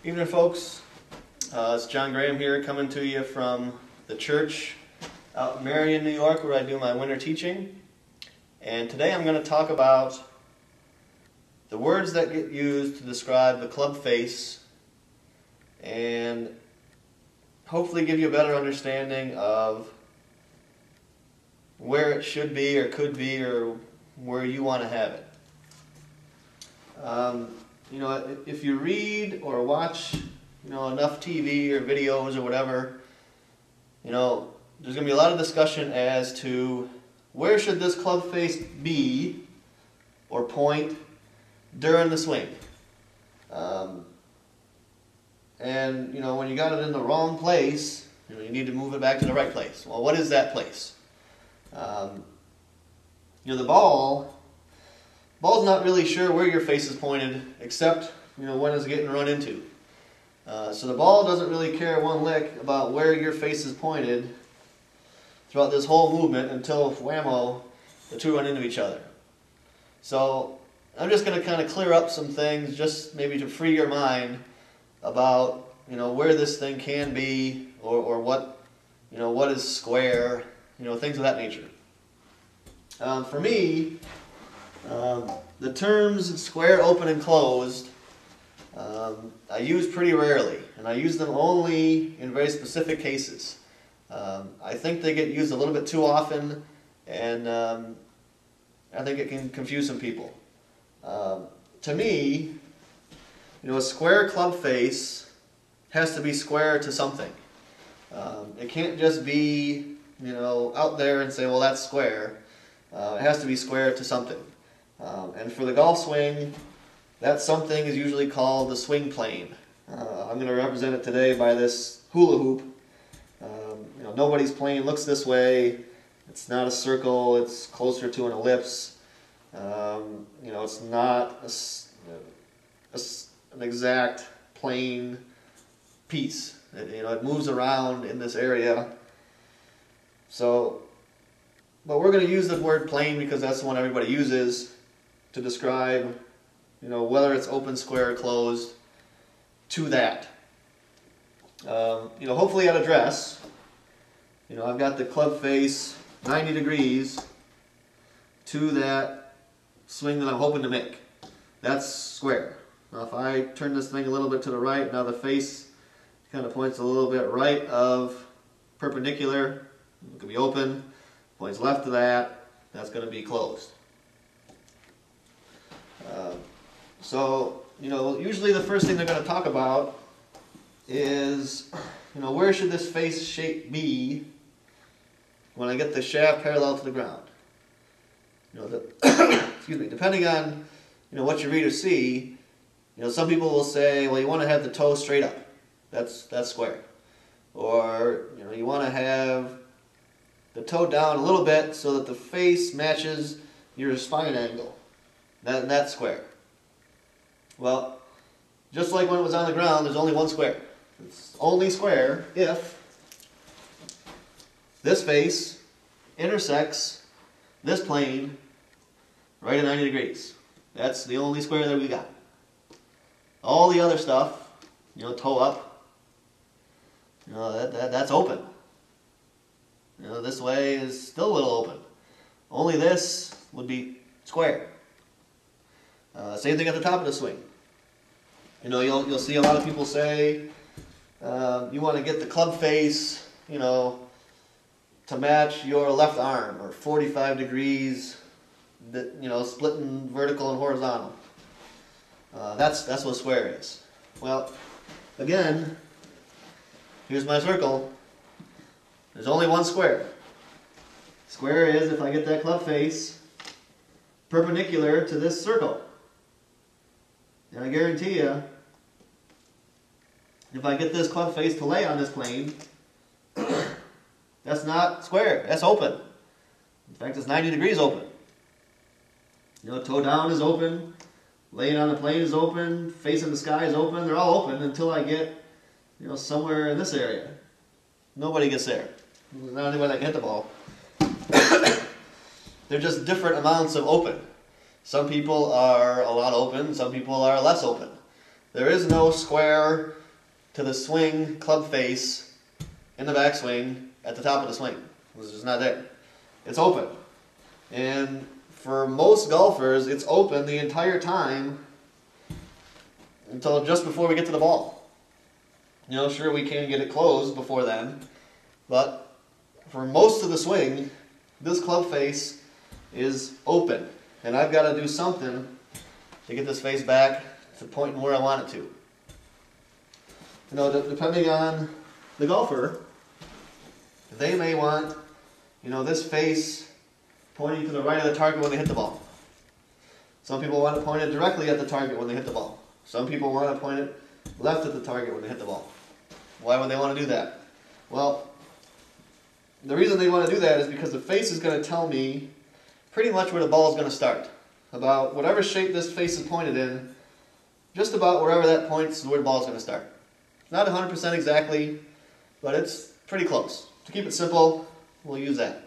Evening, folks. It's John Graham here, coming to you from the church out in Marion, New York, where I do my winter teaching. And today I'm going to talk about the words that get used to describe the club face and hopefully give you a better understanding of where it should be or could be or where you want to have it. If you read or watch, enough TV or videos or whatever, there's going to be a lot of discussion as to where should this club face be or point during the swing. When you got it in the wrong place, you need to move it back to the right place. Well, what is that place? The ball's not really sure where your face is pointed, except when it's getting run into. So the ball doesn't really care one lick about where your face is pointed throughout this whole movement until whammo, the two run into each other. So I'm just going to kind of clear up some things, just maybe to free your mind about where this thing can be or what what is square, things of that nature. For me, the terms square, open, and closed I use pretty rarely, and I use them only in very specific cases. I think they get used a little bit too often, and I think it can confuse some people. To me, a square club face has to be square to something. It can't just be out there and say, well, that's square. It has to be square to something. And for the golf swing, that something is usually called the swing plane. I'm going to represent it today by this hula hoop. Nobody's plane looks this way. It's not a circle. It's closer to an ellipse. It's not an exact plane piece. It moves around in this area. So, but we're going to use the word plane because that's the one everybody uses to describe, whether it's open, square, or closed, to that. Hopefully at address, I've got the club face 90 degrees to that swing that I'm hoping to make. That's square. Now if I turn this thing a little bit to the right, now the face kind of points a little bit right of perpendicular. It could be open. Points left of that. That's going to be closed. Usually the first thing they're going to talk about is, where should this face shape be when I get the shaft parallel to the ground? Excuse me. Depending on, what your readers see, some people will say, well, you want to have the toe straight up. That's square. Or, you want to have the toe down a little bit so that the face matches your spine angle. That's square. Well, just like when it was on the ground, there's only one square. It's only square if this face intersects this plane right at 90 degrees. That's the only square that we got. All the other stuff, toe up, that's open. This way is still a little open. Only this would be square. Same thing at the top of the swing. You'll see a lot of people say you want to get the club face, to match your left arm, or 45 degrees, splitting vertical and horizontal. That's what square is. Well, again, here's my circle. There's only one square. Square is if I get that club face perpendicular to this circle. And I guarantee you, if I get this club face to lay on this plane, that's not square, that's open. In fact, it's 90 degrees open. Toe down is open, laying on the plane is open, facing the sky is open. They're all open until I get, somewhere in this area. Nobody gets there. There's not anybody that can hit the ball. They're just different amounts of open. Some people are a lot open, some people are less open. There is no square to the swing club face in the backswing at the top of the swing. It's just not there. It's open. And for most golfers, it's open the entire time until just before we get to the ball. You know, sure, we can get it closed before then, but for most of the swing, this club face is open. And I've got to do something to get this face back to pointing where I want it to. You know, depending on the golfer, they may want, you know, this face pointing to the right of the target when they hit the ball. Some people want it pointed directly at the target when they hit the ball. Some people want to point it left at the target when they hit the ball. Why would they want to do that? Well, the reason they want to do that is because the face is going to tell me pretty much where the ball is going to start. About whatever shape this face is pointed in, just about wherever that points is where the ball is going to start. Not 100% exactly, but it's pretty close. To keep it simple, we'll use that.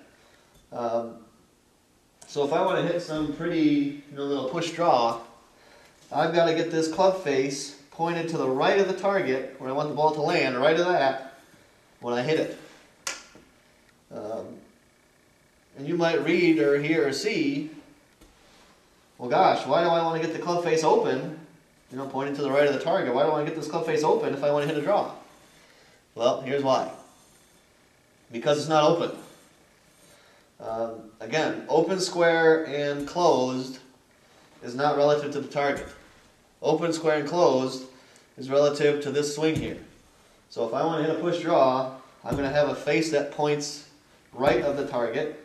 So if I want to hit some pretty, little push draw, I've got to get this club face pointed to the right of the target where I want the ball to land, right of that, when I hit it. And you might read or hear or see, well gosh, why do I want to get the club face open, pointing to the right of the target? Why do I want to get this club face open if I want to hit a draw? Well, here's why. Because it's not open. Again, open, square, and closed is not relative to the target. Open, square, and closed is relative to this swing here. So if I want to hit a push draw, I'm going to have a face that points right of the target.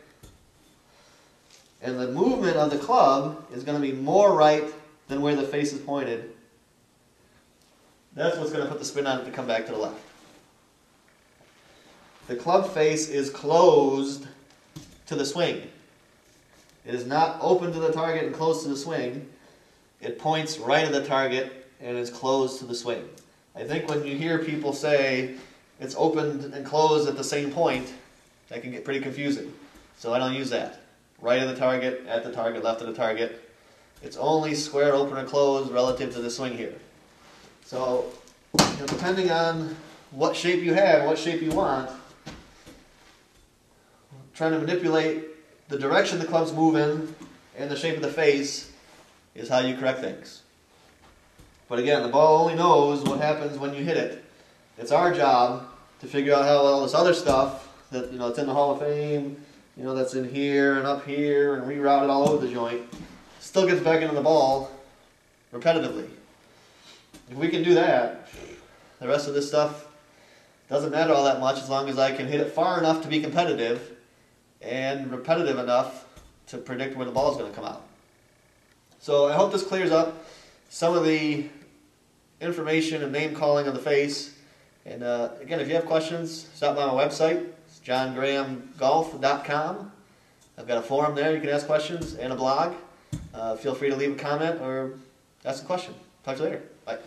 And the movement of the club is going to be more right than where the face is pointed. That's what's going to put the spin on it to come back to the left. The club face is closed to the swing. It is not open to the target and close to the swing. It points right of the target and is closed to the swing. I think when you hear people say it's open and closed at the same point, that can get pretty confusing. So I don't use that. Right of the target, at the target, left of the target. It's only square, open, or closed relative to the swing here. So, depending on what shape you have, what shape you want, trying to manipulate the direction the club's moving and the shape of the face is how you correct things. But again, the ball only knows what happens when you hit it. It's our job to figure out how all this other stuff that it's in the Hall of Fame, that's in here and up here and rerouted all over the joint, still gets back into the ball repetitively. If we can do that, the rest of this stuff doesn't matter all that much as long as I can hit it far enough to be competitive and repetitive enough to predict where the ball is going to come out. So I hope this clears up some of the information and name calling on the face. And again, if you have questions, stop by my website. It's johngrahamgolf.com. I've got a forum there. You can ask questions and a blog. Feel free to leave a comment or ask a question. Talk to you later. Bye.